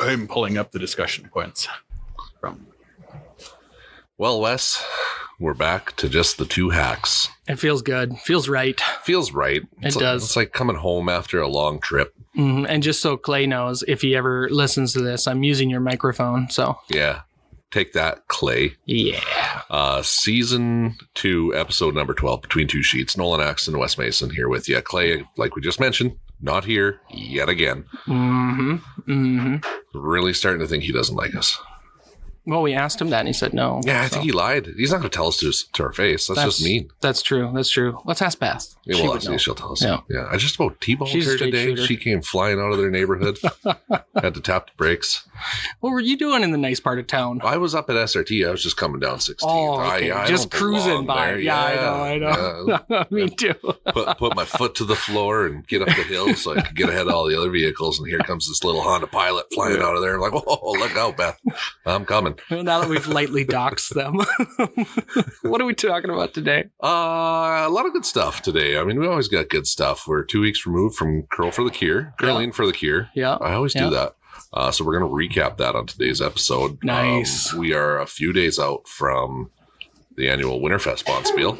I'm pulling up the discussion points from. Well, Wes, we're back to just the two hacks. It feels good. Feels right. Feels right. It does. It's like coming home after a long trip. Mm-hmm. And just so Clay knows, if he ever listens to this, I'm using your microphone. So yeah, take that, Clay. Yeah. Season 2, episode number 12, Between Two Sheets. Nolan Axton and Wes Mason here with you. Clay, like we just mentioned, not here yet again. Mm-hmm. Mm-hmm. Really starting to think he doesn't like us. Well, we asked him that and he said no. Yeah, I think he lied. He's not going to tell us to our face. That's just mean. That's true. That's true. Let's ask Beth. Yeah, well, she'll tell us. Yeah. I just about T-boned her today. Shooter. She came flying out of their neighborhood. Had to tap the brakes. What were you doing in the nice part of town? I was up at SRT. I was just coming down 16th. Oh, okay. I just cruising by. There. Yeah, I know. Yeah. Me too. put my foot to the floor and get up the hill so I could get ahead of all the other vehicles. And here comes this little Honda Pilot flying out of there. I'm like, oh, look out, Beth. I'm coming. Well, now that we've lightly doxed them. What are we talking about today? A lot of good stuff today. I mean, we always got good stuff. We're 2 weeks removed from Curling for the Cure. Yeah. I always do that. So we're going to recap that on today's episode. Nice. We are a few days out from the annual Winterfest bonspiel.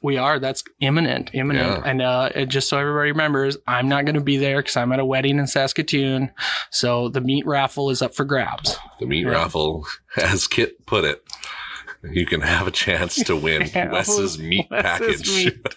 We are. That's imminent. Yeah. And just so everybody remembers, I'm not going to be there because I'm at a wedding in Saskatoon. So the meat raffle is up for grabs. The meat raffle, as Kit put it, you can have a chance to win Wes's meat package. Meat.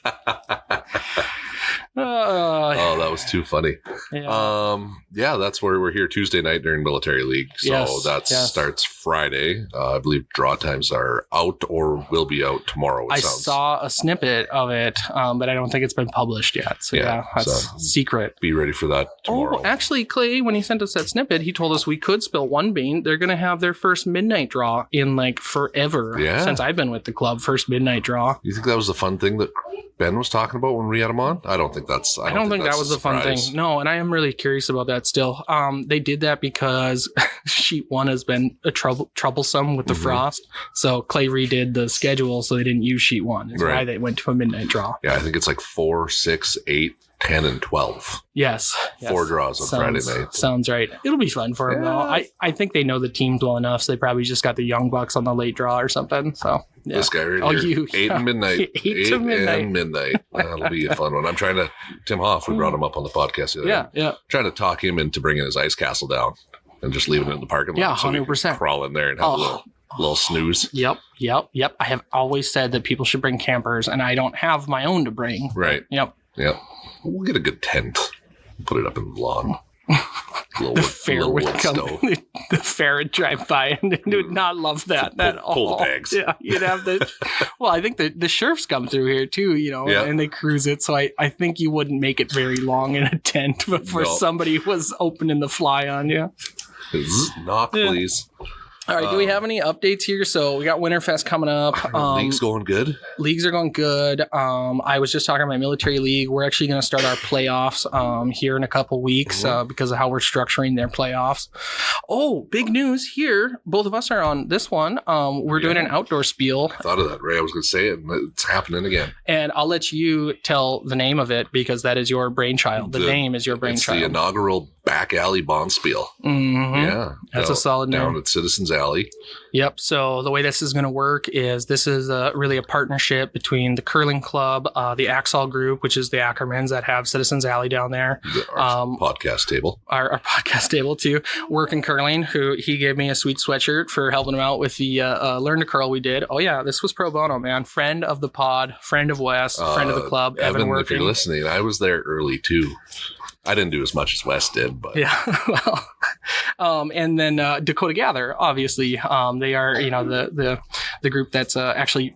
Oh, that was too funny. Yeah. That's where we're here Tuesday night during Military League. So that starts Friday. I believe draw times are out or will be out tomorrow. I saw a snippet of it, but I don't think it's been published yet. So that's secret. Be ready for that tomorrow. Oh, actually, Clay, when he sent us that snippet, he told us we could spill one bean. They're going to have their first midnight draw in like forever. Yeah. Since I've been with the club, first midnight draw. You think that was the fun thing that Ben was talking about when we had him on? I don't think that was the fun thing. No, and I am really curious about that still. They did that because sheet 1 has been troublesome with the frost. So Clay redid the schedule so they didn't use sheet 1. That's why they went to a midnight draw. Yeah, I think it's like 4, 6, 8, 10, and 12. Yes. 4 draws on Friday night. Sounds right. It'll be fun for them, though. I think they know the teams well enough, so they probably just got the young bucks on the late draw or something. So yeah. This guy right here. 8 and midnight. 8 and midnight. That'll be a fun one. I'm trying to, Tim Hoff, we brought him up on the podcast the other day. Yeah. Trying to talk him into bringing his ice castle down and just leaving it in the parking lot. Yeah, 100%. So crawl in there and have a little snooze. Yep. I have always said that people should bring campers, and I don't have my own to bring. Right. Yep. We'll get a good tent. Put it up in the lawn. The fair would come. The fair would drive by and they would not love that at all. Pull the bags. Yeah, you'd have the. Well, I think the sheriffs come through here too, and they cruise it. So I think you wouldn't make it very long in a tent before somebody was opening the fly on you. Knock, please. All right, do we have any updates here? So we got Winterfest coming up. League's going good. Leagues are going good. I was just talking about Military League. We're actually going to start our playoffs here in a couple weeks because of how we're structuring their playoffs. Oh, big news here. Both of us are on this one. We're doing an outdoor spiel. I thought of that, Ray. I was going to say it, and it's happening again. And I'll let you tell the name of it because that is your brainchild. The name is your brainchild. It's the inaugural back alley bonspiel. Mm-hmm. Yeah. That's a solid name. Down at Citizens Alley. Yep. So the way this is going to work is this is really a partnership between the curling club, the Axall group, which is the Ackermans that have Citizens Alley down there. Our podcast table. Our podcast table too. Working Curling, who he gave me a sweet sweatshirt for helping him out with the Learn to Curl we did. Oh yeah, this was pro bono, man. Friend of the pod, friend of Wes, friend of the club. Evan, if you're listening, I was there early too. I didn't do as much as Wes did, but yeah. Well, and then Dakota Gather, obviously, they are the group that's actually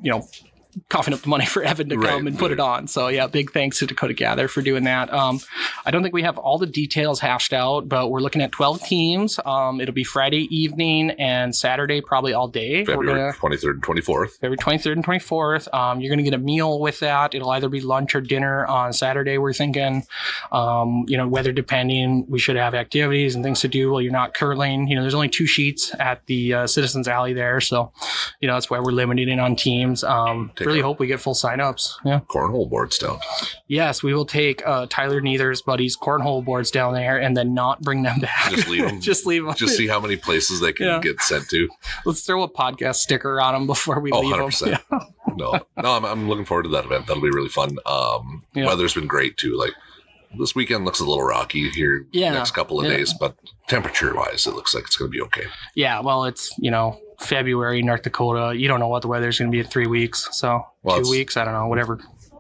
coughing up the money for Evan to come and put it on. So yeah, big thanks to Dakota Gather for doing that. I don't think we have all the details hashed out, but we're looking at 12 teams. It'll be Friday evening and Saturday probably all day. February 23rd and 24th. February 23rd and 24th. You're going to get a meal with that. It'll either be lunch or dinner on Saturday, we're thinking. Weather depending, we should have activities and things to do while you're not curling. There's only 2 sheets at the Citizens Alley there. So, that's why we're limiting on teams. really hope we get full signups. Yeah. Cornhole boards down. Yes, we will take Tyler Neither's buddies' cornhole boards down there and then not bring them back. Just leave them. Just leave them. Just see how many places they can get sent to. Let's throw a podcast sticker on them before we leave 100%. them. Yeah. No, I'm looking forward to that event. That'll be really fun. Weather's been great too. Like this weekend looks a little rocky here next couple of days, but temperature wise, it looks like it's going to be okay. Yeah, well, it's, February, North Dakota. You don't know what the weather's going to be in 3 weeks. So 2 weeks, I don't know, whatever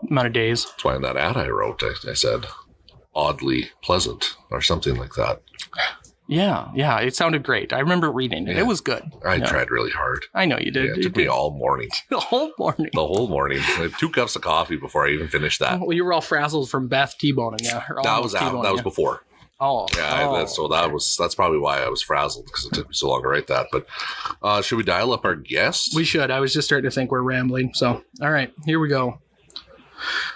amount of days. That's why in that ad I wrote, I said oddly pleasant or something like that. Yeah, it sounded great. I remember reading it. Yeah. It was good. I tried really hard. I know you did. Yeah, it took me all morning. The whole morning. I had 2 cups of coffee before I even finished that. Well, you were all frazzled from Beth T-boning, yeah. That was before. Oh. Yeah, that's probably why I was frazzled, because it took me so long to write that. But should we dial up our guest? We should. I was just starting to think we're rambling. So, all right, here we go.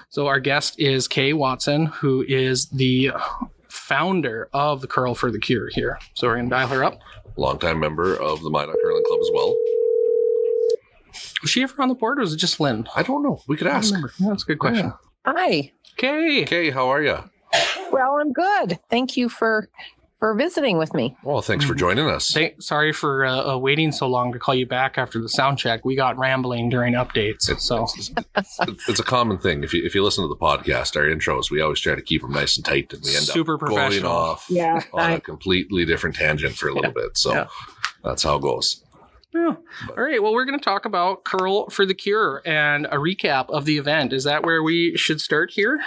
So our guest is Kae Watson, who is the founder of the Curl for the Cure here. So we're going to dial her up. Longtime member of the Minot Curling Club as well. Was she ever on the board, or was it just Lynn? I don't know. We could ask. That's a good question. Hi. Kae, how are you? Well, I'm good. Thank you for visiting with me. Well, thanks for joining us. Sorry for waiting so long to call you back after the sound check. We got rambling during updates. It's a common thing. If you listen to the podcast, our intros, we always try to keep them nice and tight, and we end super up going off on a completely different tangent for a little bit. So that's how it goes. Yeah. All right. Well, we're going to talk about Curl for the Cure and a recap of the event. Is that where we should start here?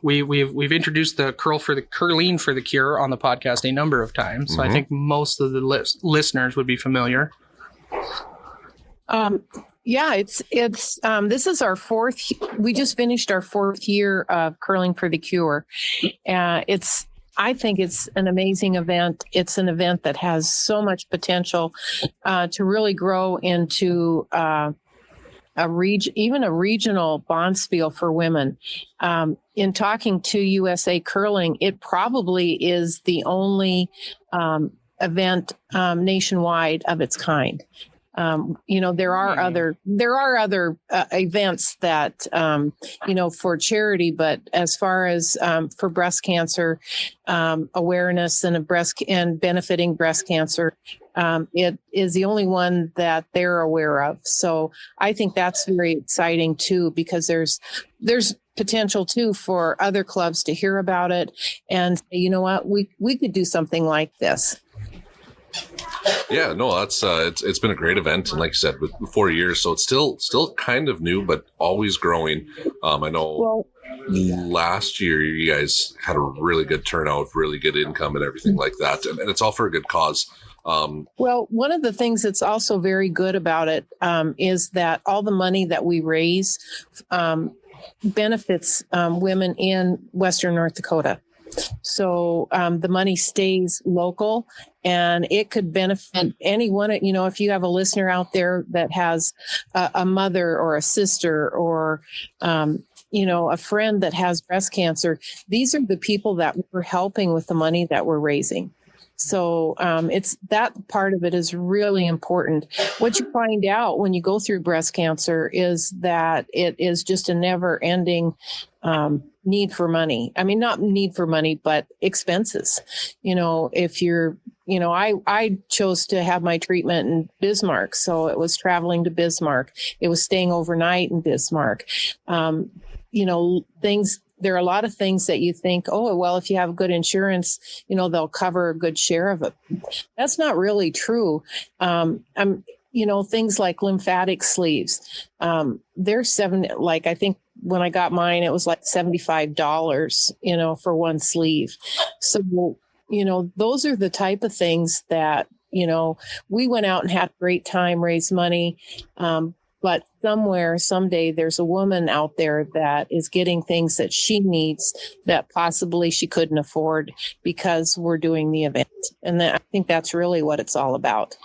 We've introduced the Curling for the Cure on the podcast a number of times, so I think most of the listeners would be familiar. It's this is our 4th. We just finished our 4th year of Curling for the Cure. I think it's an amazing event. It's an event that has so much potential to really grow into even a regional bonspiel for women. In talking to USA Curling, it probably is the only event nationwide of its kind. There are other events that, for charity, but as far as for breast cancer awareness and benefiting breast cancer, it is the only one that they're aware of. So I think that's very exciting too, because there's potential too for other clubs to hear about it and say, you know what, we could do something like this. Yeah, no, that's it's been a great event, and like you said, with 4 years, so it's still kind of new, but always growing. I know last year you guys had a really good turnout, really good income, and everything like that, and it's all for a good cause. Well, one of the things that's also very good about it is that all the money that we raise benefits women in Western North Dakota. So the money stays local, and it could benefit anyone. If you have a listener out there that has a mother or a sister or a friend that has breast cancer, these are the people that we're helping with the money that we're raising. So it's that part of it is really important. What you find out when you go through breast cancer is that it is just a never-ending need for money. I mean, not need for money, but expenses. If you're, I chose to have my treatment in Bismarck. So it was traveling to Bismarck. It was staying overnight in Bismarck. There are a lot of things that you think, oh, well, if you have good insurance, they'll cover a good share of it. That's not really true. Things like lymphatic sleeves. They're I think when I got mine, it was like $75, for one sleeve. So, those are the type of things that, we went out and had a great time, raised money. But someday, there's a woman out there that is getting things that she needs that possibly she couldn't afford because we're doing the event. And I think that's really what it's all about.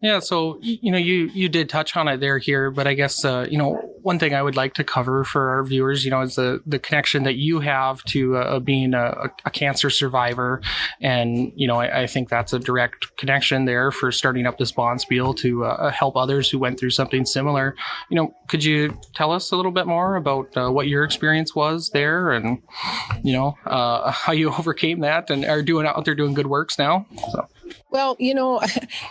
Yeah, so you did touch on it here, but I guess one thing I would like to cover for our viewers, is the connection that you have to being a cancer survivor, and I think that's a direct connection there for starting up this bonspiel to help others who went through something similar. Could you tell us a little bit more about what your experience was there, and how you overcame that and are out there doing good works now? So. Well, you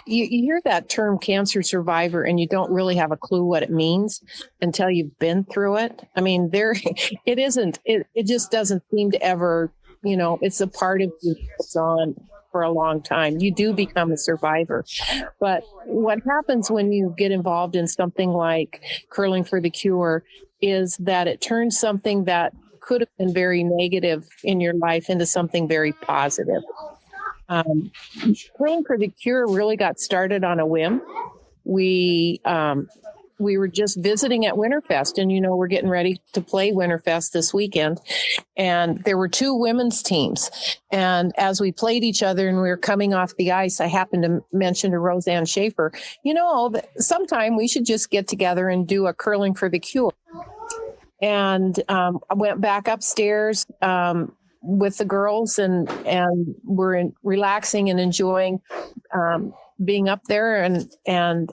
hear that term cancer survivor and you don't really have a clue what it means until you've been through it. I mean, it just doesn't seem to ever, it's a part of you that's on for a long time. You do become a survivor. But what happens when you get involved in something like Curling for the Cure is that it turns something that could have been very negative in your life into something very positive. Curling for the Cure really got started on a whim. We were just visiting at Winterfest, and we're getting ready to play Winterfest this weekend, and there were two women's teams. And as we played each other and we were coming off the ice, I happened to mention to Roseanne Schaefer, sometime we should just get together and do a Curling for the Cure. And I went back upstairs with the girls and we're relaxing and enjoying being up there and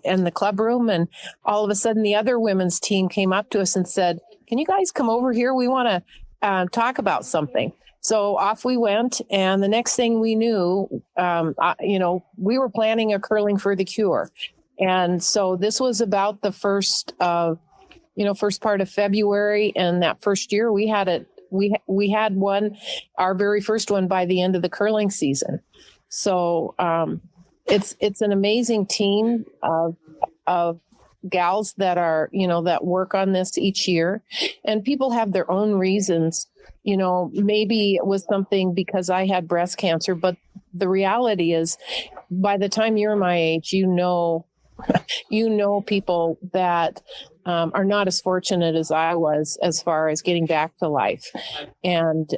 the club room. And all of a sudden the other women's team came up to us and said, "Can you guys come over here? We want to talk about something." So off we went. And the next thing we knew, we were planning a Curling for the Cure. And so this was about the first part of February. And that first year we had it. We had our very first one by the end of the curling season. So it's an amazing team of gals that are, that work on this each year. And people have their own reasons. Maybe it was something because I had breast cancer, but the reality is by the time you're my age, people that are not as fortunate as I was as far as getting back to life. And,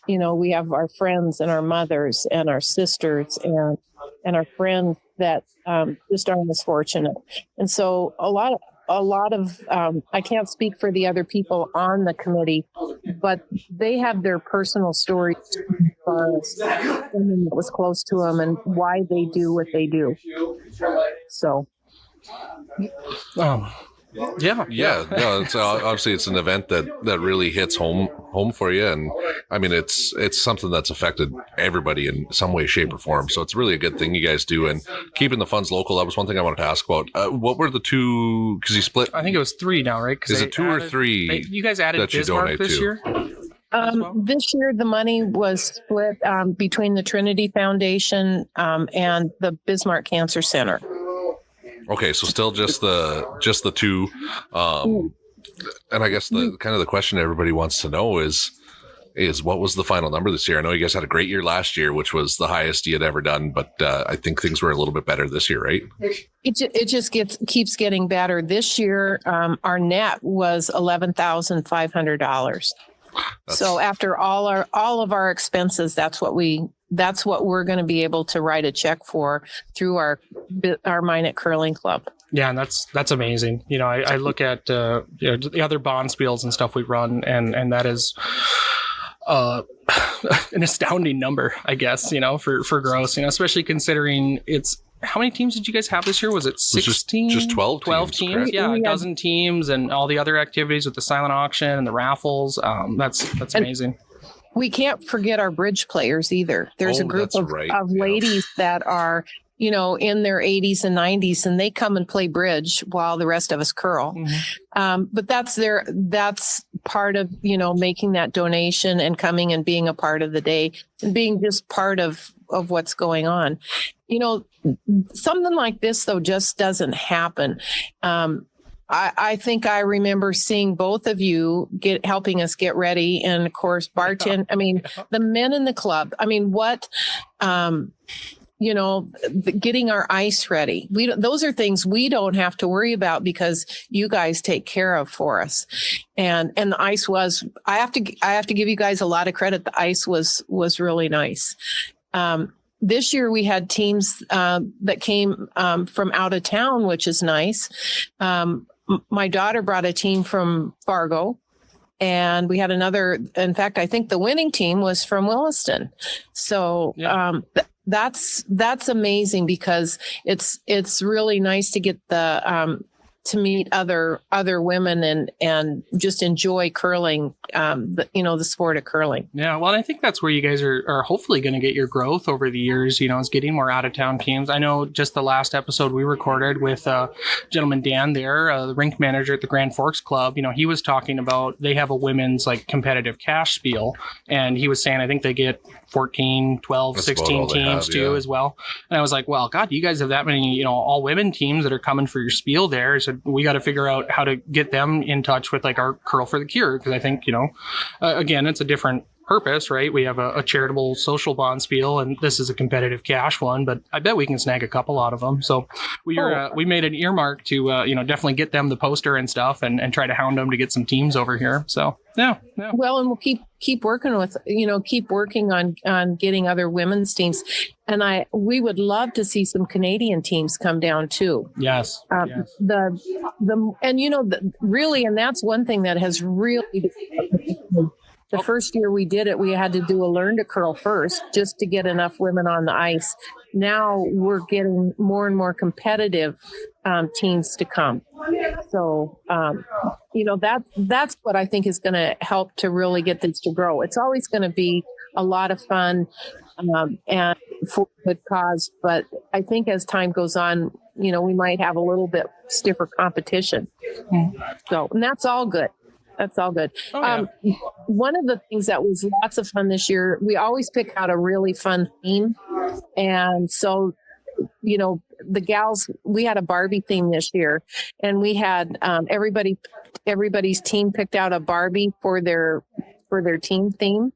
we have our friends and our mothers and our sisters and our friends that just aren't as fortunate. And so a lot of I can't speak for the other people on the committee, but they have their personal stories as far as someone that was close to them and why they do what they do. So. Yeah. It's obviously it's an event that really hits home for you, and I mean it's something that's affected everybody in some way, shape, or form. So it's really a good thing you guys do, and keeping the funds local. That was one thing I wanted to ask about. What were the two? Because you split. I think it was 3 now, right? Is it 2 or 3? You guys added that Bismarck this year. This year, the money was split between the Trinity Foundation and the Bismarck Cancer Center. Okay, so still just the 2, and I guess the kind of the question everybody wants to know is what was the final number this year? I know you guys had a great year last year, which was the highest you had ever done, but I think things were a little bit better this year, right? It just keeps getting better. This year, our net was $11,500. So after all of our expenses, that's what we're going to be able to write a check for through our Minot Curling Club. Yeah, and that's amazing. I look at the other bonspiels and stuff we run, and that is an astounding number, I guess. For gross. Especially considering it's. How many teams did you guys have this year? Was it 16? Just 12 teams. Correct? Yeah, a dozen teams and all the other activities with the silent auction and the raffles. That's amazing. We can't forget our bridge players either. There's a group of ladies that are, in their 80s and 90s, and they come and play bridge while the rest of us curl. Mm-hmm. But that's part of, making that donation and coming and being a part of the day and being just part of what's going on. Something like this, though, just doesn't happen. I think I remember seeing both of you helping us get ready. And of course, bartend. I mean, the men in the club. I mean, getting our ice ready. Those are things we don't have to worry about because you guys take care of for us. And the ice was, I have to give you guys a lot of credit. The ice was really nice. this year we had teams that came from out of town, which is nice. My daughter brought a team from Fargo, and we had another. In fact, I think the winning team was from Williston. So that's amazing, because it's really nice to get the to meet other women and just enjoy curling, the sport of curling. Yeah, well, I think that's where you guys are hopefully going to get your growth over the years, is getting more out-of-town teams. I know just the last episode we recorded with gentleman Dan there, the rink manager at the Grand Forks Club, he was talking about they have a women's competitive cash spiel, and he was saying I think they get 14, 12, that's 16 teams too as well. And I was like, well, God, you guys have that many, all women teams that are coming for your spiel there. So we got to figure out how to get them in touch with our Curl for the Cure. Because I think, again, it's a different purpose, right? We have a charitable social bond spiel, and this is a competitive cash one, but I bet we can snag a couple out of them. So we made an earmark to, definitely get them the poster and stuff and try to hound them to get some teams over here. So yeah. Well, and we'll keep working on getting other women's teams. And we would love to see some Canadian teams come down too. Yes. Really, and that's one thing that has really, the first year we did it, we had to do a learn to curl first just to get enough women on the ice. Now we're getting more and more competitive teams to come. So, that's what I think is going to help to really get this to grow. It's always going to be a lot of fun and for a good cause. But I think as time goes on, we might have a little bit stiffer competition. So, and that's all good. That's all good. Oh, yeah. One of the things that was lots of fun this year, we always pick out a really fun theme. And so, the gals, we had a Barbie theme this year, and we had everybody's team picked out a Barbie for their team theme.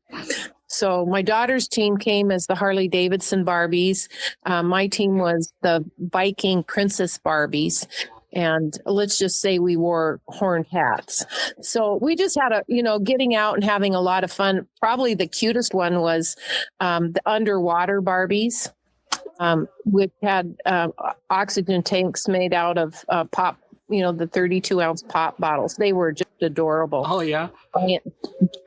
So my daughter's team came as the Harley Davidson Barbies. My team was the Viking Princess Barbies. And let's just say we wore horned hats. So we just had getting out and having a lot of fun. Probably the cutest one was the underwater Barbies, which had oxygen tanks made out of pop, the 32-ounce pop bottles. They were just adorable. Oh, yeah.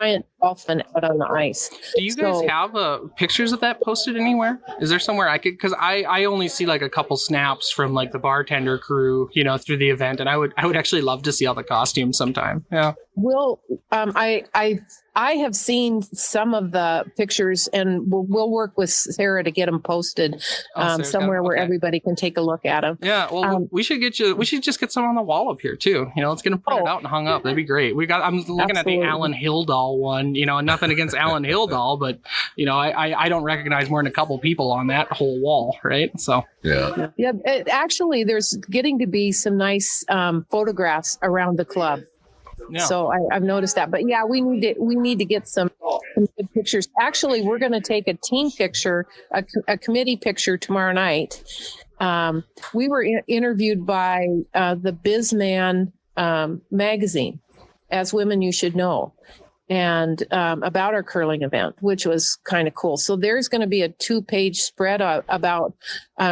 Giant dolphin out on the ice. Do you guys have pictures of that posted anywhere? Is there somewhere I could, because I only see a couple snaps from the bartender crew, through the event, and I would actually love to see all the costumes sometime. Yeah. Well, I have seen some of the pictures, and we'll work with Sarah to get them posted somewhere where everybody can take a look at them. Yeah. Well, we should just get some on the wall up here too. Let's get them printed out and hung up. That'd be great. I'm looking at the Alan Hildahl one, and nothing against Alan Hildahl, but I don't recognize more than a couple people on that whole wall. Right. So. Yeah. Yeah. Actually, there's getting to be some nice photographs around the club. Yeah. So I've noticed that, but yeah, we need to get some good pictures. Actually, we're going to take a team picture, a committee picture tomorrow night. We were interviewed by the Bizman magazine, As Women You Should Know, and about our curling event, which was kind of cool. So there's going to be a 2-page spread about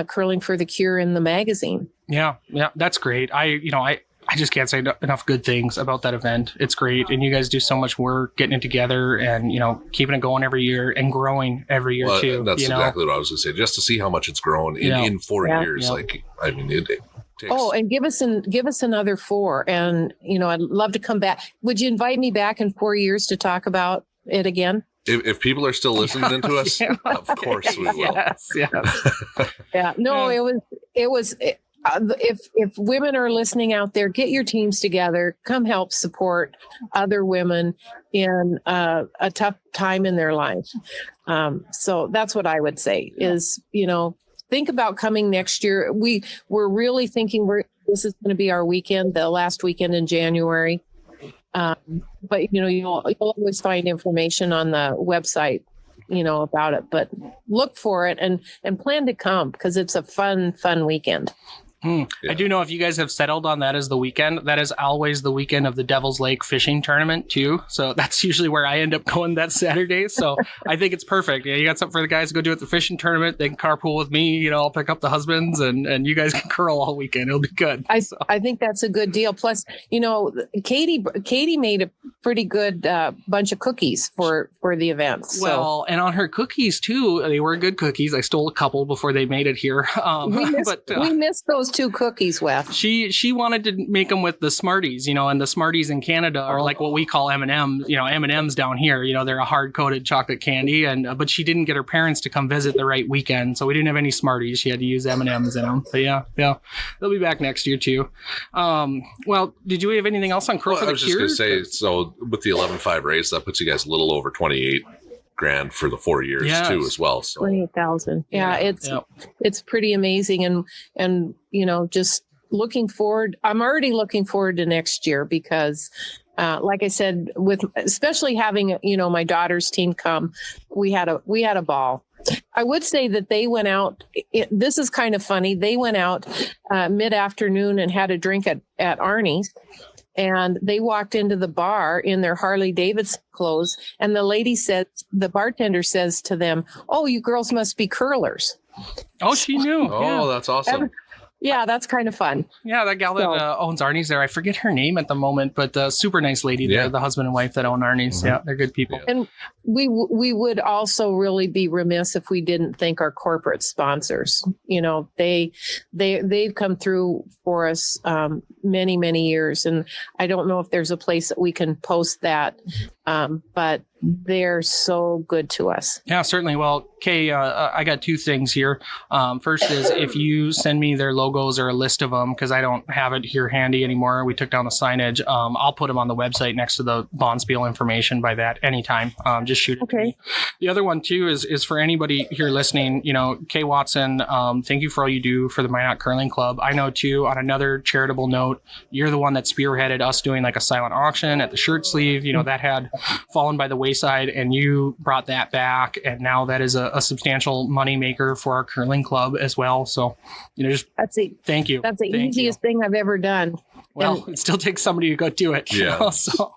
curling for the cure in the magazine. Yeah, that's great. I just can't say enough good things about that event. It's great. And you guys do so much work getting it together and, keeping it going every year and growing every year too. That's exactly what I was going to say. Just to see how much it's grown in 4 years. Yeah. It takes... Oh, and give us another 4. And, I'd love to come back. Would you invite me back in 4 years to talk about it again? If people are still listening to us, of course we will. Yes. Yeah. No, it was. If women are listening out there, get your teams together, come help support other women in a tough time in their life. So that's what I would say is, think about coming next year. We're really thinking this is going to be our weekend, the last weekend in January. But you'll always find information on the website, about it, but look for it and plan to come because it's a fun weekend. Yeah. Yeah. I do know if you guys have settled on that as the weekend, that is always the weekend of the Devil's Lake fishing tournament too. So that's usually where I end up going that Saturday. So I think it's perfect. Yeah, you got something for the guys to go do at the fishing tournament. They can carpool with me. You know, I'll pick up the husbands and you guys can curl all weekend. It'll be good. I think that's a good deal. Plus, you know, Katie made a pretty good bunch of cookies for the event. So. Well, and on her cookies too, they were good cookies. I stole a couple before they made it here. We missed those 2 cookies, Wes. She wanted to make them with the Smarties, you know, and the Smarties in Canada are like what we call M&Ms, you know, M&Ms down here, you know, they're a hard coated chocolate candy. And, but she didn't get her parents to come visit the right weekend. So we didn't have any Smarties. She had to use M&Ms in them. But yeah, they'll be back next year too. Well, did you have anything else on Curl for the Cure? I was just going to say, so with the 11.5 race, that puts you guys a little over 28 grand for the 4 years too, as well. So 28,000. Yeah, it's pretty amazing. And, you know, just looking forward. I'm already looking forward to next year because, like I said, especially having, you know, my daughter's team come, we had a ball. I would say that they went out. This is kind of funny. They went out mid-afternoon and had a drink at Arnie's. And they walked into the bar in their Harley Davidson clothes. And the bartender says to them, "Oh, you girls must be curlers." Oh, she knew. Oh, that's awesome. Yeah, that's kind of fun. Yeah, that gal that owns Arnie's there. I forget her name at the moment, but super nice lady there, the husband and wife that own Arnie's. Mm-hmm. Yeah, they're good people. And we would also really be remiss if we didn't thank our corporate sponsors. You know, they've come through for us many, many years. And I don't know if there's a place that we can post that, but they're so good to us. Yeah, certainly. Well, Kae, I got 2 things here. First is if you send me their logos or a list of them, because I don't have it here handy anymore. We took down the signage. I'll put them on the website next to the bonspiel information by that anytime. Just shoot it to me. The other one, too, is for anybody here listening, you know, Kae Watson, thank you for all you do for the Minot Curling Club. I know, too, on another charitable note, you're the one that spearheaded us doing like a silent auction at the shirt sleeve. You know, that had fallen by the wayside, and you brought that back, and now that is a substantial money maker for our curling club as well. So, you know, just thank you. That's the easiest thing I've ever done. Well, it still takes somebody to go do it. Yeah. You know, so.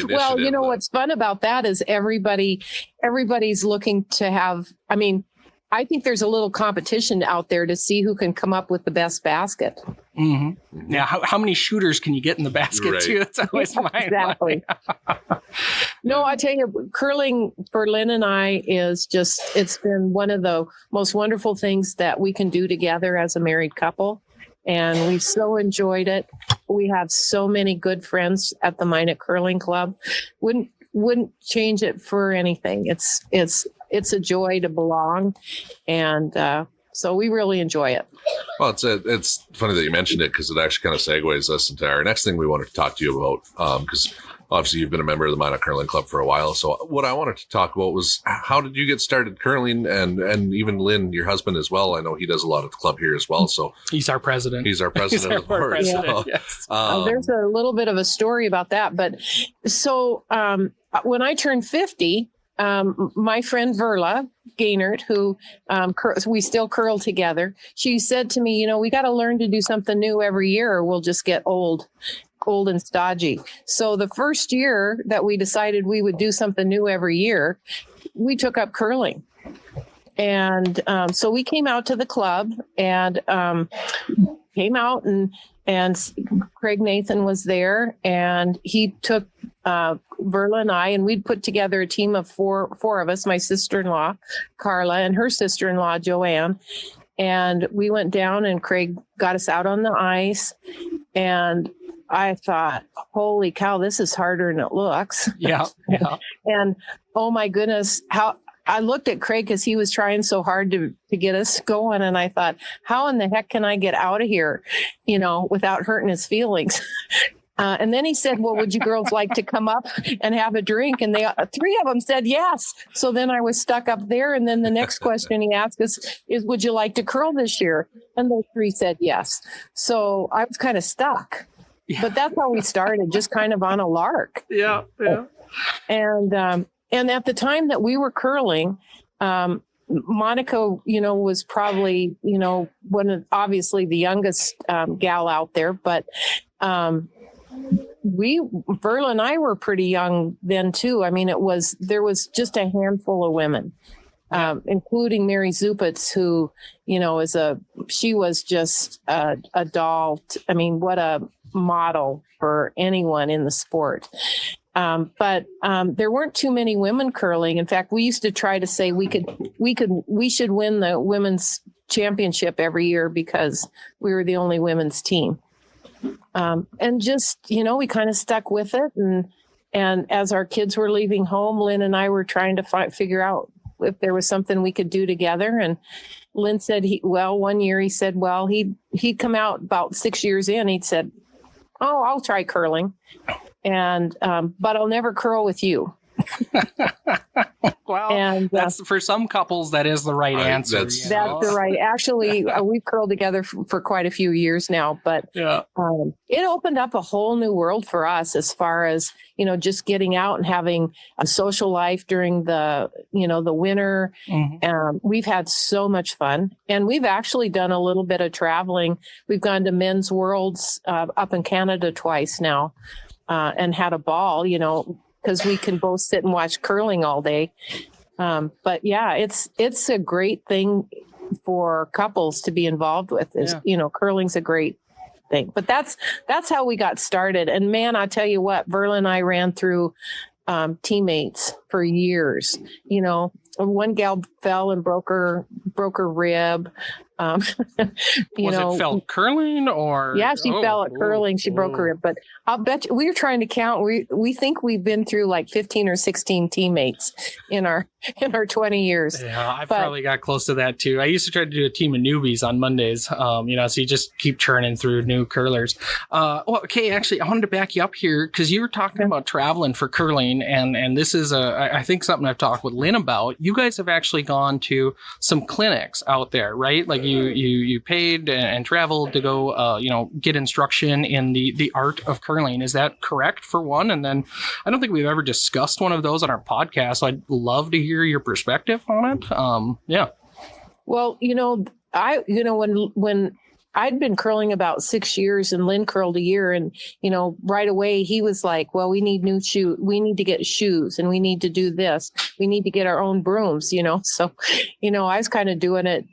Well, you know, what's fun about that is everybody's looking to have, I mean, I think there's a little competition out there to see who can come up with the best basket. Mm-hmm. Now, how many shooters can you get in the basket too? That's always my exactly. No, I tell you, curling for Lynn and I is it's been one of the most wonderful things that we can do together as a married couple. And we've so enjoyed it. We have so many good friends at the Minot Curling Club. Wouldn't change it for anything. It's a joy to belong, and so we really enjoy it. Well, it's funny that you mentioned it because it actually kind of segues us into our next thing we wanted to talk to you about. Because obviously you've been a member of the Minot Curling Club for a while. So what I wanted to talk about was how did you get started curling, and even Lynn, your husband as well. I know he does a lot at the club here as well. So he's our president. He's our president of the board. So, yes. There's a little bit of a story about that, but so when I turned 50. My friend Verla Gaynard, who we still curl together, she said to me, you know, we got to learn to do something new every year or we'll just get old and stodgy. So the first year that we decided we would do something new every year, we took up curling. And so we came out to the club and came out and Craig Nathan was there and he took Verla and I, and we'd put together a team of four of us, my sister-in-law, Carla, and her sister-in-law, Joanne. And we went down and Craig got us out on the ice. And I thought, holy cow, this is harder than it looks. Yeah. And oh my goodness, how I looked at Craig because he was trying so hard to get us going. And I thought, how in the heck can I get out of here, you know, without hurting his feelings? And then he said, well, would you girls like to come up and have a drink? And three of them said yes. So then I was stuck up there. And then the next question he asked us is, would you like to curl this year? And those three said yes. So I was kind of stuck. Yeah. But that's how we started, just kind of on a lark. Yeah. And at the time that we were curling, Monica, was probably, obviously the youngest gal out there, but Verla and I were pretty young then too. I mean, there was just a handful of women, including Mary Zupitz, who, she was just a doll. I mean, what a model for anyone in the sport. But there weren't too many women curling. In fact, we used to try to say we should win the women's championship every year because we were the only women's team. And just, we kind of stuck with it. And as our kids were leaving home, Lynn and I were trying to figure out if there was something we could do together. And Lynn said, one year he said, he'd come out about 6 years in. He'd said, "Oh, I'll try curling. And, but I'll never curl with you." Well, and that's for some couples, that is the right answer. That's the right. Actually, we've curled together for quite a few years now, but it opened up a whole new world for us as far as, just getting out and having a social life during the winter. Mm-hmm. We've had so much fun, and we've actually done a little bit of traveling. We've gone to Men's Worlds up in Canada twice now, and had a ball, because we can both sit and watch curling all day. But yeah, it's a great thing for couples to be involved with. Curling's a great thing. But that's how we got started. And man, I tell you what, Verla and I ran through teammates for years. One gal fell and broke her rib. Was it fell curling or? Yeah, she fell at curling. She broke her rib. But I'll bet you, we were trying to count. We think we've been through like 15 or 16 teammates in our 20 years. Yeah, I probably got close to that too. I used to try to do a team of newbies on Mondays. So you just keep churning through new curlers. Okay, actually, I wanted to back you up here because you were talking about traveling for curling, and this is I think something I've talked with Lynn about. You guys have actually gone to some clinics out there, right? Like you paid and traveled to go, get instruction in the art of curling. Is that correct, for one? And then I don't think we've ever discussed one of those on our podcast, so I'd love to hear your perspective on it. Yeah. Well, when I'd been curling about 6 years and Lynn curled a year, and, right away he was like, well, we need new shoes. We need to get shoes, and we need to do this. We need to get our own brooms, So, I was kind of doing it,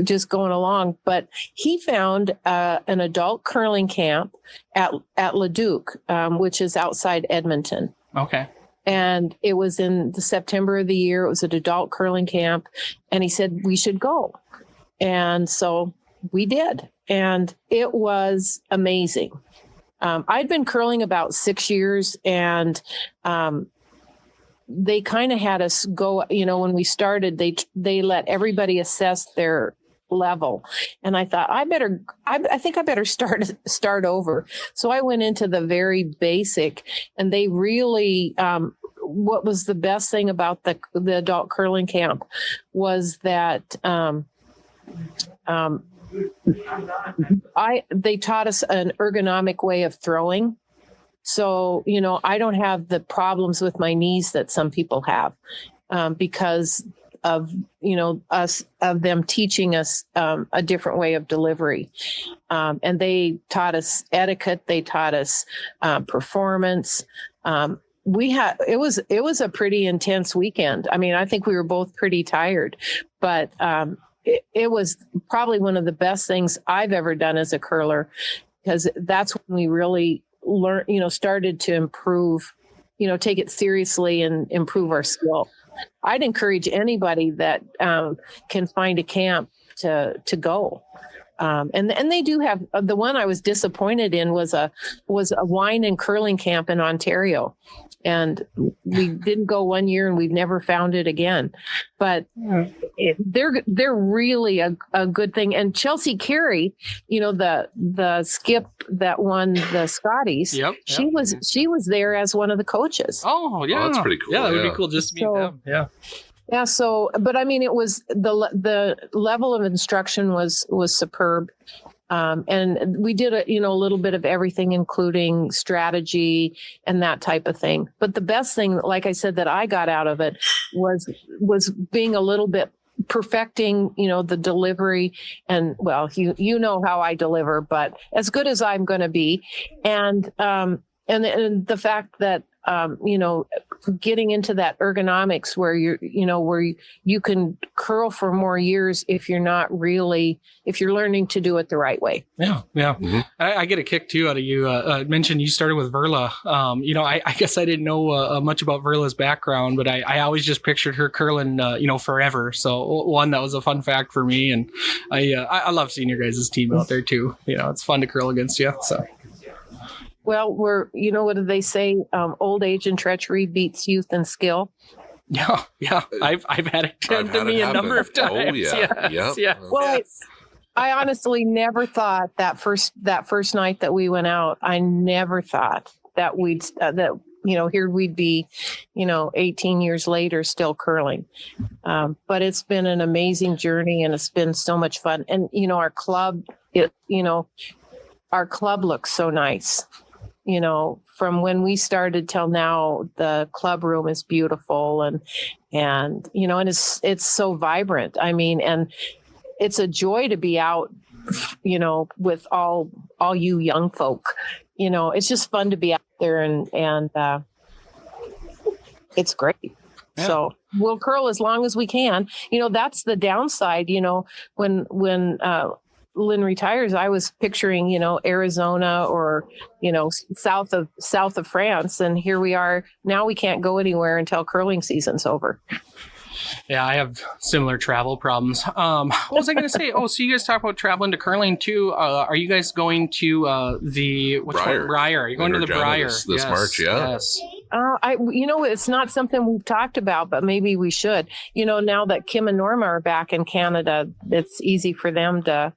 just going along, but he found an adult curling camp at Leduc, which is outside Edmonton. Okay. And it was in the September of the year. It was an adult curling camp, and he said we should go. And so we did, and it was amazing. I'd been curling about 6 years, and they kind of had us go, when we started, they let everybody assess their level. And I thought, I think I better start over. So I went into the very basic, and they really, what was the best thing about the adult curling camp was that, they taught us an ergonomic way of throwing. So, I don't have the problems with my knees that some people have, because of, of them teaching us a different way of delivery. And they taught us etiquette. They taught us performance. It was a pretty intense weekend. I mean, I think we were both pretty tired, but it was probably one of the best things I've ever done as a curler, because that's when we really started to improve, take it seriously and improve our skill. I'd encourage anybody that can find a camp to go. And they do have, the one I was disappointed in was a wine and curling camp in Ontario. And we didn't go 1 year, and we've never found it again. But they're really a good thing. And Chelsea Carey, the skip that won the Scotties, she was there as one of the coaches. Oh, yeah. Oh, that's pretty cool. Yeah, that would be cool just to meet them. Yeah. Yeah. So, but I mean, it was the level of instruction was superb. And we did a little bit of everything, including strategy and that type of thing. But the best thing, like I said, that I got out of it was being a little bit perfecting, the delivery, and well, you know how I deliver, but as good as I'm going to be. And the fact that, getting into that ergonomics where you can curl for more years if you're learning to do it the right way. Yeah. Mm-hmm. I get a kick too out of you. Mentioned you started with Verla. I guess I didn't know much about Verla's background, but I always just pictured her curling, forever. So that was a fun fact for me. And I love seeing your guys' team out there too. It's fun to curl against you. So. Well, what do they say? Old age and treachery beats youth and skill. Yeah. I've had it done to me a number of times. Oh yeah, yeah. Well, I honestly never thought that first night that we went out. I never thought that here we'd be, 18 years later still curling. But it's been an amazing journey, and it's been so much fun. And our club, looks so nice. From when we started till now, the club room is beautiful and it's so vibrant. I mean, and it's a joy to be out, with all you young folk. It's just fun to be out there and it's great. Yeah. So we'll curl as long as we can. That's the downside, when Lynn retires, I was picturing, Arizona or, south of France. And here we are now. We can't go anywhere until curling season's over. Yeah, I have similar travel problems. What was I going to say? Oh, so you guys talk about traveling to curling too. Are you guys going to the Briar? You're going to the Briar this March? Yeah. Yes. It's not something we've talked about, but maybe we should. Now that Kim and Norma are back in Canada, it's easy for them to,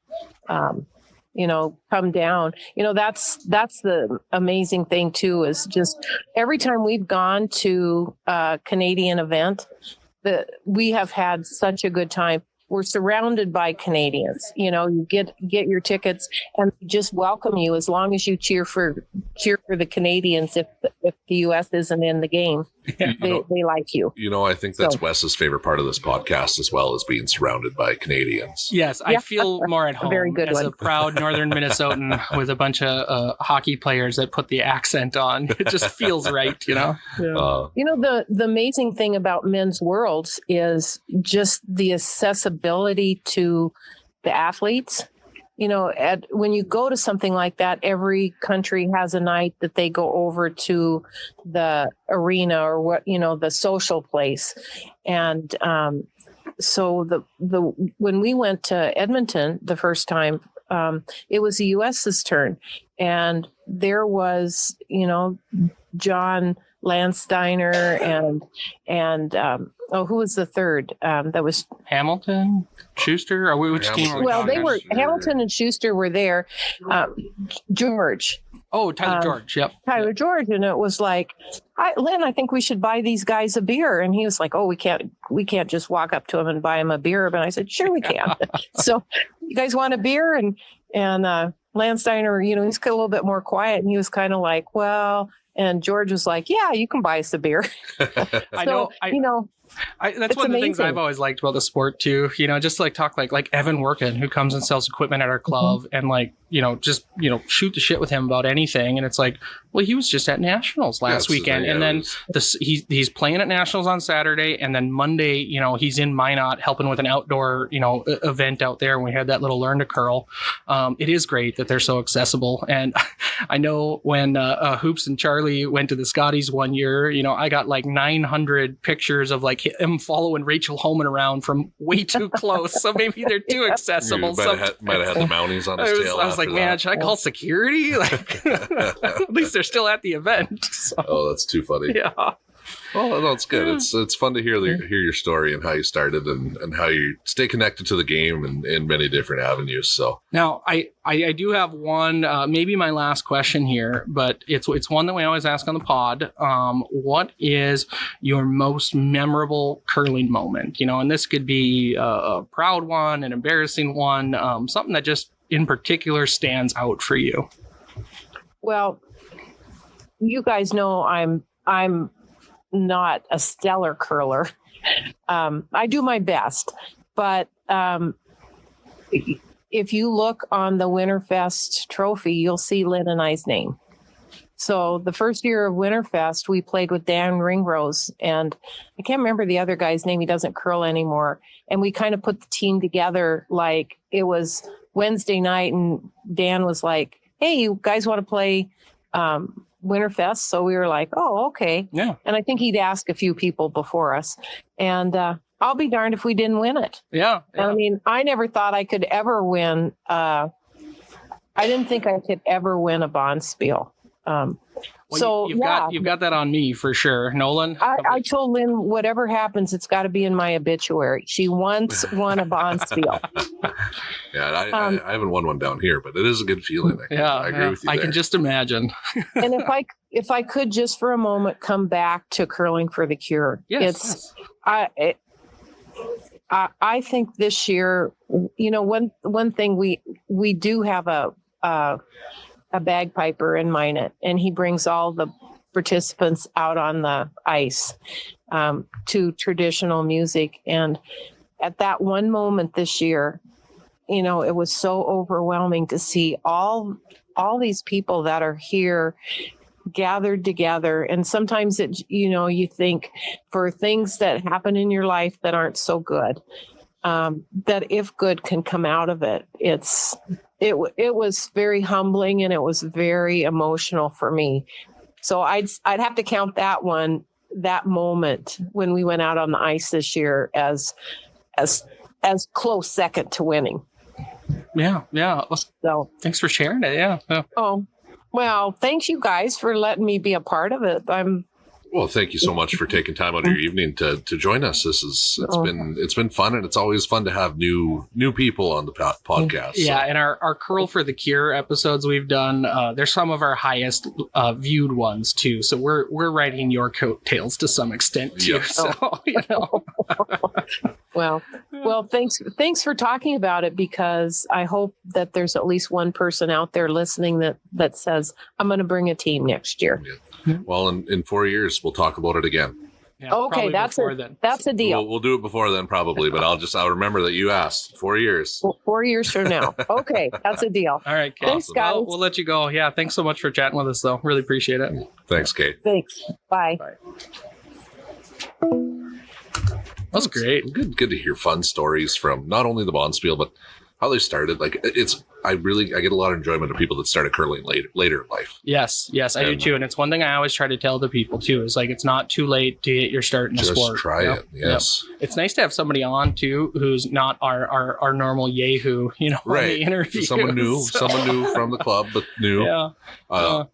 come down. That's the amazing thing too, is just every time we've gone to a Canadian event, we have had such a good time. We're surrounded by Canadians. You get your tickets and just welcome you as long as you cheer for the Canadians. If the U.S. isn't in the game, they like you. I think that's Wes's favorite part of this podcast as well, as being surrounded by Canadians. Yes, I feel more at home as a proud Northern Minnesotan with a bunch of hockey players that put the accent on. It just feels right, Yeah. The amazing thing about men's worlds is just the accessibility to the athletes. When you go to something like that, every country has a night that they go over to the arena or the social place. And so when we went to Edmonton the first time, it was the U.S.'s turn, and there was John Landsteiner and who was the third? That was Hamilton, Schuster, or which team? Well, they were Hamilton and Schuster were there. George. Oh, Tyler George. Yep. Tyler George, and it was like, Lynn, I think we should buy these guys a beer. And he was like, "Oh, we can't just walk up to him and buy him a beer." But I said, "Sure, we can." So, you guys want a beer? And Landsteiner, he's a little bit more quiet, and he was kind of like, "Well." And George was like, "Yeah, you can buy us a beer." That's one of the things I've always liked about the sport too. Just like talk like Evan Workin, who comes and sells equipment at our club, and just shoot the shit with him about anything. And it's like, well, he was just at Nationals last weekend, and then he's playing at Nationals on Saturday, and then Monday, he's in Minot helping with an outdoor event out there. And we had that little learn to curl. It is great that they're so accessible. And I know when Hoops and Charlie went to the Scotties one year, I got like 900 pictures of like him following Rachel Homan around from way too close. So maybe they're too accessible. Might have had the Mounties on his tail. I was like, man, should I call security? At least they're still at the event. So. Oh, that's too funny. Yeah. Well, no, it's good. It's fun to hear your story and how you started and how you stay connected to the game in many different avenues. So now I do have one, maybe my last question here, but it's one that we always ask on the pod. What is your most memorable curling moment? And this could be a proud one, an embarrassing one, something that just in particular stands out for you. Well, you guys know I'm not a stellar curler. I do my best, but if you look on the Winterfest trophy, you'll see Lynn and I's name. So the first year of Winterfest, we played with Dan Ringrose, and I can't remember the other guy's name. He doesn't curl anymore. And we kind of put the team together like it was Wednesday night, and Dan was like, hey, you guys want to play Winterfest? So we were like, oh, okay. Yeah. And I think he'd asked a few people before us. And I'll be darned if we didn't win it. Yeah. I mean, I never thought I could ever win. I didn't think I could ever win a bonspiel. Well, you've got that on me for sure, Nolan. I told Lynn, whatever happens, it's got to be in my obituary. She once won a bonspiel. Yeah, I haven't won one down here, but it is a good feeling. I agree with you. I can just imagine. And if I could just for a moment come back to Curling for the Cure, I think this year, one thing we do have a bagpiper in Minot, and he brings all the participants out on the ice to traditional music. And at that one moment this year, it was so overwhelming to see all these people that are here gathered together. And sometimes you think for things that happen in your life that aren't so good, that if good can come out of it, it was very humbling, and it was very emotional for me. So I'd have to count that moment when we went out on the ice this year as close second to winning. Yeah. So thanks for sharing it. Yeah. Oh, well, thanks you guys for letting me be a part of it. Well, thank you so much for taking time out of your evening to join us. It's been fun, and it's always fun to have new people on the podcast. Yeah, and our Curl for the Cure episodes we've done, they're some of our highest viewed ones too. So we're riding your coattails to some extent too. Yep. So Well, thanks for talking about it, because I hope that there's at least one person out there listening that says, I'm going to bring a team next year. Yeah. Well, in 4 years, we'll talk about it again. Yeah, okay, that's a deal. We'll do it before then, probably, but I'll remember that you asked. 4 years. Well, 4 years from now. Okay, that's a deal. All right, Kate. Thanks, guys. We'll let you go. Yeah, thanks so much for chatting with us, though. Really appreciate it. Thanks, Kate. Thanks. Bye. That was great. Good to hear fun stories from not only the bonspiel, but how they started. Like I get a lot of enjoyment of people that started curling later in life. Yes, I do too. And it's one thing I always try to tell the people too, is like, it's not too late to get your start in the sport. Just try it. Yes. Yep. It's nice to have somebody on too, who's not our normal Yahoo, right. On the interview. Someone new from the club, but new. Yeah. I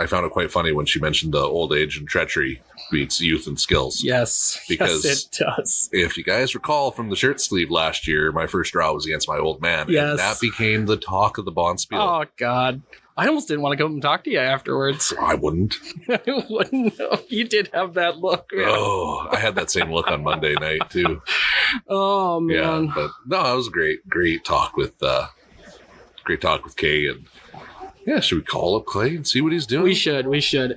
found it quite funny when she mentioned the old age and treachery beats youth and skills. Yes, because it does. If you guys recall from the shirt sleeve last year, my first draw was against my old man. Yes. And that became the talk of the bonspiel. Oh, God. I almost didn't want to come and talk to you afterwards. I wouldn't. I wouldn't know. You did have that look. Man. Oh, I had that same look on Monday night, too. Oh, man. Yeah, but no, it was a great talk with Kae, and yeah, should we call up Clay and see what he's doing? We should. I've said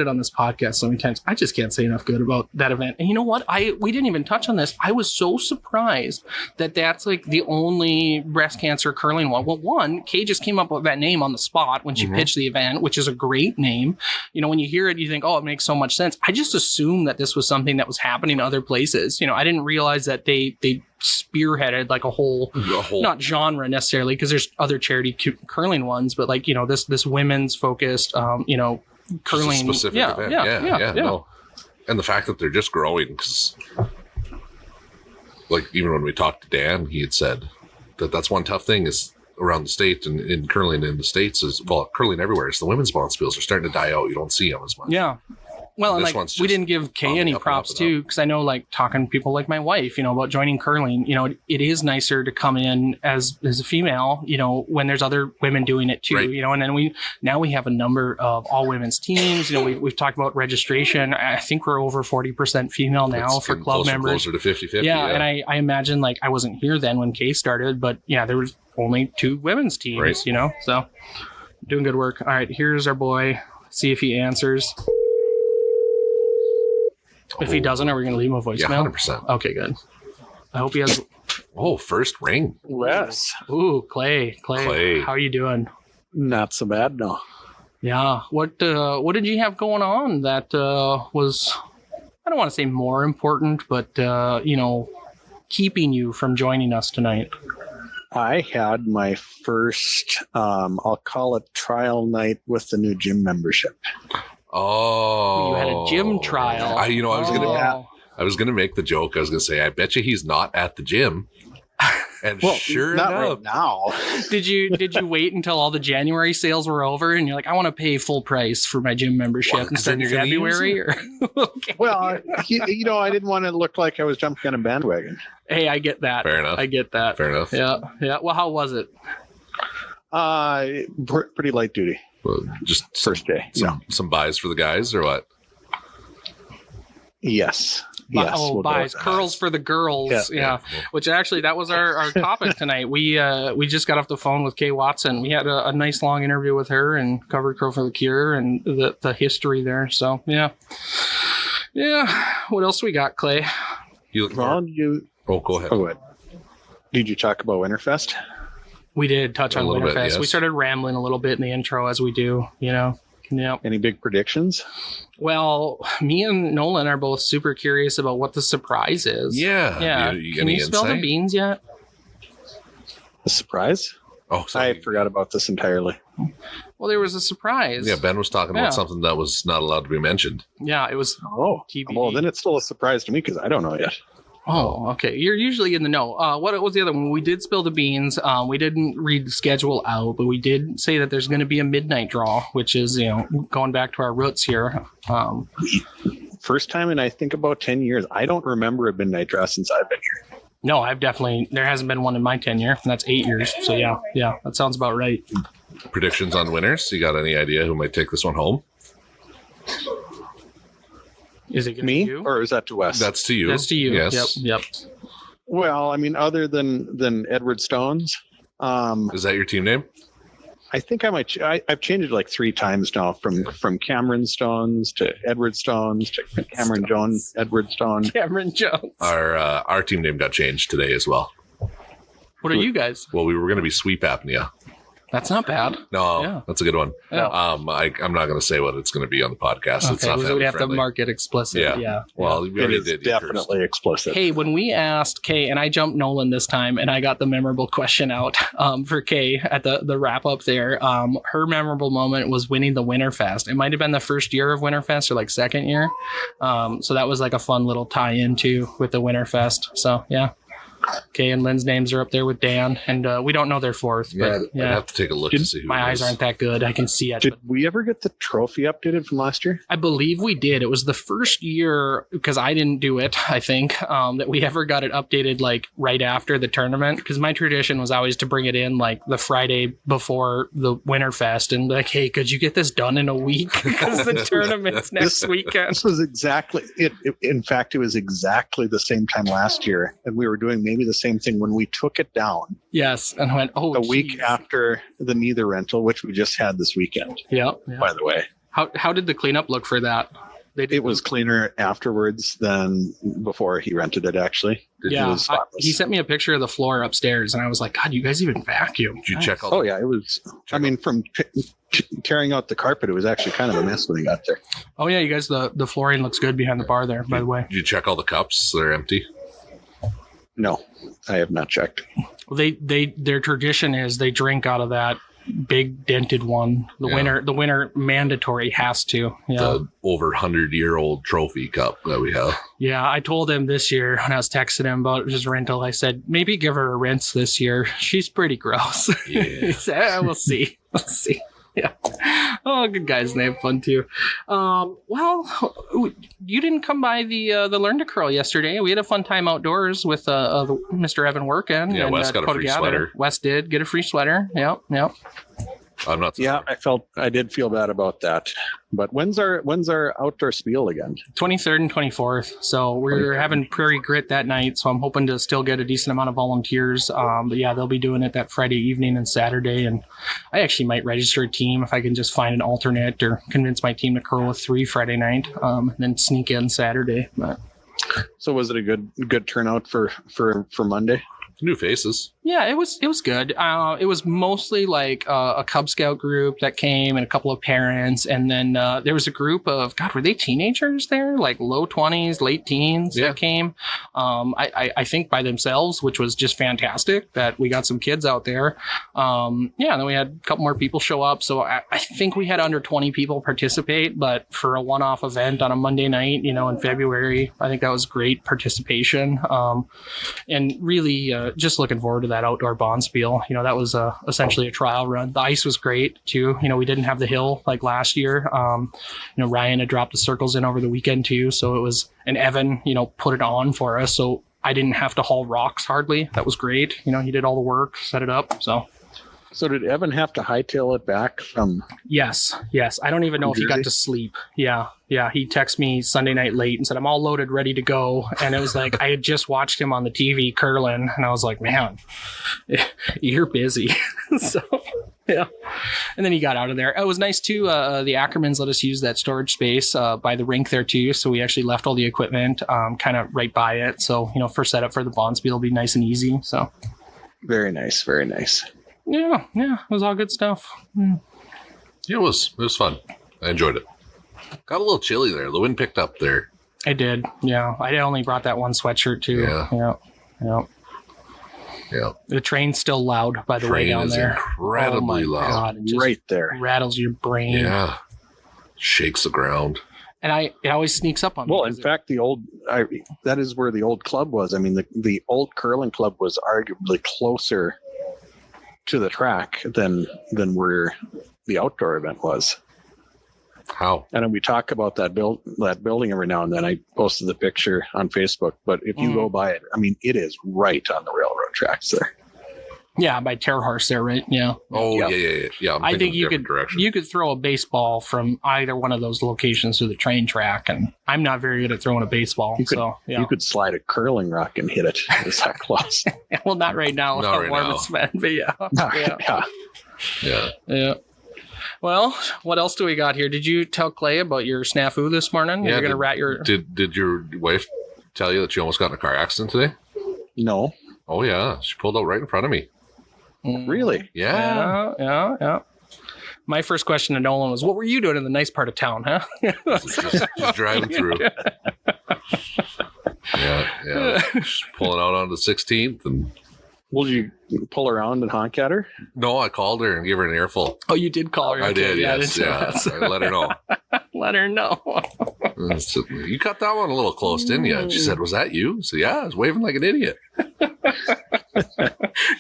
it on this podcast so many times. I just can't say enough good about that event. And you know what? We didn't even touch on this. I was so surprised that that's like the only breast cancer curling one. Well, one, Kay just came up with that name on the spot when she pitched the event, which is a great name. When you hear it, you think, oh, it makes so much sense. I just assumed that this was something that was happening in other places. I didn't realize that they spearheaded like a whole not genre necessarily, because there's other charity curling ones, but like this women's focused curling specific event. Yeah. No. And the fact that they're just growing, because like even when we talked to Dan, he had said that's one tough thing is around the state and in curling in the States is, well, curling everywhere is the women's bonspiels are starting to die out. You don't see them as much. Yeah. Well, and like we didn't give Kay any props too, because I know like talking to people like my wife, about joining curling, it is nicer to come in as a female, when there's other women doing it too, right. And then we have a number of all women's teams. We've talked about registration. I think we're over 40% female now for club members. Closer to 50-50. Yeah, and I imagine like I wasn't here then when Kay started, but yeah, there was only 2 women's teams, right. So doing good work. All right, here's our boy. See if he answers. If he doesn't, are we going to leave him a voicemail? Yeah, 100%. Okay, good. I hope he has. Oh, first ring. Yes. Ooh, Clay. Clay. How are you doing? Not so bad, no. Yeah. What did you have going on that was, I don't want to say more important, but keeping you from joining us tonight? I had my first, I'll call it trial night with the new gym membership. Oh, You had a gym trial. I was gonna make the joke. I was gonna say, I bet you he's not at the gym. And Well, sure not enough, right now. Did you wait until all the January sales were over and you're like, I want to pay full price for my gym membership Well, and 'cause start then in you're gonna use February? Or okay. Well, I didn't want to look like I was jumping on a bandwagon. Hey, I get that. Fair enough. I get that. Fair enough. Yeah. Well, how was it? Pretty light duty. Well, just First day. some buys for the guys or what? Yes. Yes. we'll go buys with that. curls for the girls. Yeah. Which actually that was our topic tonight. We just got off the phone with Kae Watson. We had a nice long interview with her and covered Curl for the Cure and the history there. So yeah. What else we got, Clay? You look Well, go ahead. go ahead. Did you talk about Winterfest? We did touch on little bit, Winterfest. yes. We started rambling a little bit in the intro as we do. Yeah. Any big predictions? Well, me and Nolan are both super curious about what the surprise is. Yeah. Can you spill the beans yet? A surprise? Oh, sorry. I forgot about this entirely. Well, there was a surprise. Yeah, Ben was talking about something that was not allowed to be mentioned. Yeah, it was Oh, TBD. well, then it's still a surprise to me because I don't know yet. Oh, okay. You're usually in the know. What was the other one? We did spill the beans. We didn't read the schedule out, but we did say that there's going to be a midnight draw, which is, going back to our roots here. First time in, I think, about 10 years. I don't remember a midnight draw since I've been here. No, there hasn't been one in my tenure, and that's 8 years. So yeah, that sounds about right. Predictions on winners? You got any idea who might take this one home? Is it going to Me? be you? Or is that to Wes? That's to you. That's to you. Yes. Yep. Well, I mean, other than Edward Stones, Is that your team name? I think I might. I've changed it like 3 times now, from Cameron Stones to Edward Stones to Cameron Jones, Edward Stone. Cameron Jones. Our team name got changed today as well. What are you guys? Well, we were going to be Sweep Apnea. That's not bad. No, Yeah. that's a good one. Yeah. I'm not going to say what it's going to be on the podcast. It's not we family have to friendly. mark it explicit. Yeah. Well, we It already is did. definitely explicit. Hey, when we asked Kay, and I jumped Nolan this time, and I got the memorable question out for Kay at the wrap up there. Her memorable moment was winning the Winterfest. It might have been the first year of Winterfest or like second year. So that was like a fun little tie-in too with the Winterfest. So yeah. Kay and Lynn's names are up there with Dan, and we don't know their fourth. But I'd have to take a look to see who my it eyes is. aren't that good. I can see it. Did we ever get the trophy updated from last year? I believe we did. It was the first year, because I didn't do it, I think, that we ever got it updated like right after the tournament. Because my tradition was always to bring it in like the Friday before the Winterfest and like, hey, could you get this done in a week? Because the tournament's next weekend. This was exactly it. In fact, it was exactly the same time last year, and we were doing maybe the same thing when we took it down Yes. And I went, oh, a week geez. after the Neither rental, which we just had this weekend, Yeah. by the way. How did the cleanup look for that? It was cleaner afterwards than before he rented it, actually. It Yeah. was spotless. He sent me a picture of the floor upstairs, and I was like, God, you guys even vacuum. Did you check all? Oh, yeah, it was. I mean, from tearing out the carpet, it was actually kind of a mess when he got there. Oh, yeah, you guys, the flooring looks good behind the bar there, by the way. Did you check all the cups? They're empty. No, I have not checked. Their tradition is they drink out of that big dented one. The winner mandatory has to. Yeah. The over 100-year-old trophy cup that we have. Yeah, I told him this year when I was texting him about his rental, I said, maybe give her a rinse this year. She's pretty gross. Yeah. He said, we'll see. We'll see. Yeah. Oh, good guys. And they have fun too. Well, you didn't come by the Learn to Curl yesterday. We had a fun time outdoors with Mr. Evan Workin. Yeah, and, Wes got a Dakota free Gather. sweater. Wes did get a free sweater. Yep. I'm not. Yeah, I did feel bad about that. But when's our outdoor spiel again? 23rd and 24th. So we're having Prairie Grit that night. So I'm hoping to still get a decent amount of volunteers. But yeah, they'll be doing it that Friday evening and Saturday. And I actually might register a team if I can just find an alternate or convince my team to curl with 3 Friday night, and then sneak in Saturday. But So was it a good turnout for Monday? New faces. Yeah, it was good. It was mostly like a Cub Scout group that came and a couple of parents, and then there was a group of were they teenagers there, like low 20s, late teens that came. I think by themselves, which was just fantastic that we got some kids out there. And then we had a couple more people show up, so I think we had under 20 people participate. But for a one-off event on a Monday night, in February, I think that was great participation. And really just looking forward to that outdoor bonspiel. That was essentially a trial run. The ice was great too. We didn't have the hill like last year. Ryan had dropped the circles in over the weekend too, so it was, and Evan put it on for us, so I didn't have to haul rocks hardly. That was great. He did all the work, set it up. So did Evan have to hightail it back from? Yes. I don't even know if he got to sleep. Yeah. He texted me Sunday night late and said, I'm all loaded, ready to go. And it was like, I had just watched him on the TV curling, and I was like, man, you're busy. So, yeah. And then he got out of there. It was nice too. The Ackermans let us use that storage space by the rink there too. So we actually left all the equipment kind of right by it. So, for setup for the bonspiel will be nice and easy. So very nice. Very nice. Yeah, it was all good stuff. Yeah, it was fun. I enjoyed it. Got a little chilly there. The wind picked up there. I did. Yeah, I only brought that one sweatshirt too. Yeah. The train's still loud, by the way, down there. Incredibly loud. God, it just right there. Rattles your brain. Yeah. Shakes the ground. And it always sneaks up on me. Well, in fact, that is where the old club was. I mean, the old curling club was arguably closer to the track than where the outdoor event was. How? And we talk about that building every now and then. I posted the picture on Facebook, but if you go by it, I mean, it is right on the railroad tracks there. Yeah, by Terhorse there, right? Yeah. Oh, yeah. I think you could throw a baseball from either one of those locations to the train track, and I'm not very good at throwing a baseball. You could slide a curling rock and hit it. It's that close. Well, not right now. Not right now. It's been, but Yeah. Well, what else do we got here? Did you tell Clay about your snafu this morning? Yeah, You're going to rat your... Did your wife tell you that she almost got in a car accident today? No. Oh, yeah. She pulled out right in front of me. Really? Yeah. My first question to Nolan was, what were you doing in the nice part of town, huh? just driving through. Yeah. Just pulling out onto the 16th. And will you pull around and honk at her? No, I called her and gave her an earful. Oh, you did call her? I did, yes. I let her know. Let her know. So, you cut that one a little close, didn't you? And she said, was that you? So, yeah, I was waving like an idiot.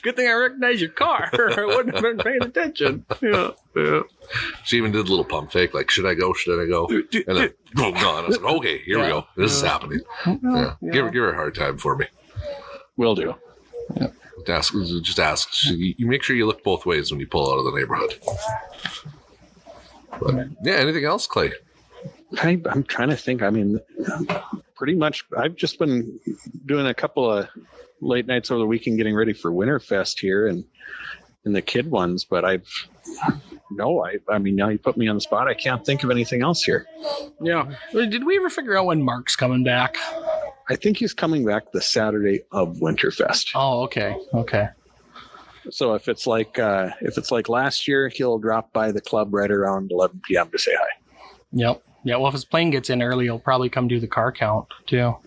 Good thing I recognized your car. I wouldn't have been paying attention. Yeah. She even did a little pump fake, like, should I go? And then, oh, no. And I was like, okay, here we go. This is happening. Yeah. Give her a hard time for me. Will do. Yeah. Just ask. You make sure you look both ways when you pull out of the neighborhood. But, yeah, anything else, Clay? I'm trying to think. I mean, pretty much I've just been doing a couple of late nights over the weekend getting ready for Winterfest here and the kid ones, but I mean, now you put me on the spot. I can't think of anything else here. Yeah. Did we ever figure out when Mark's coming back? I think he's coming back the Saturday of Winterfest. Oh, okay. So if it's like last year, he'll drop by the club right around 11 p.m. to say hi. Yep. Yeah. Well, if his plane gets in early, he'll probably come do the car count too.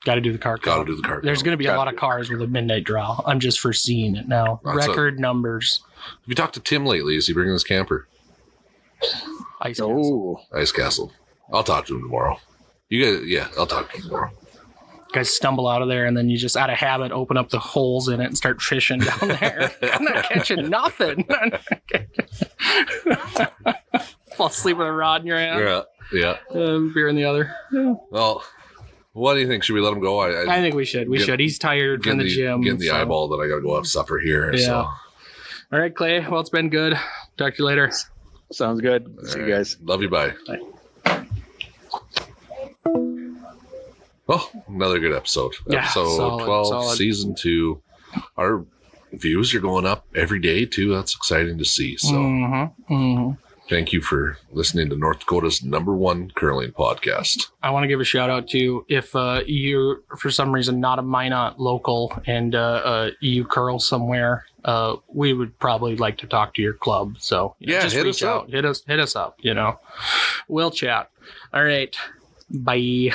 Got to do the car count. There's going to be a lot of cars with a midnight draw. I'm just foreseeing it now. Record numbers. Have you talked to Tim lately? Is he bringing his camper? Ice Castle. I'll talk to him tomorrow. You guys, I'll talk to him tomorrow. Guys stumble out of there and then you just out of habit open up the holes in it and start fishing down there. I'm not catching nothing. Fall asleep with a rod in your hand. Yeah. Beer in the other. Yeah. Well, what do you think? Should we let him go? I think we should. He's tired from the gym. Getting the eyeball that I got to go have supper here. Yeah. So. All right, Clay. Well, it's been good. Talk to you later. Sounds good. See you guys. Love you. Bye. Bye. Well, another good episode. Yeah, episode 12, solid. Season 2. Our views are going up every day, too. That's exciting to see. So, Thank you for listening to North Dakota's #1 curling podcast. I want to give a shout out to if you're for some reason not a Minot local and you curl somewhere, we would probably like to talk to your club. So just hit reach us out, up. hit us up. We'll chat. All right, bye.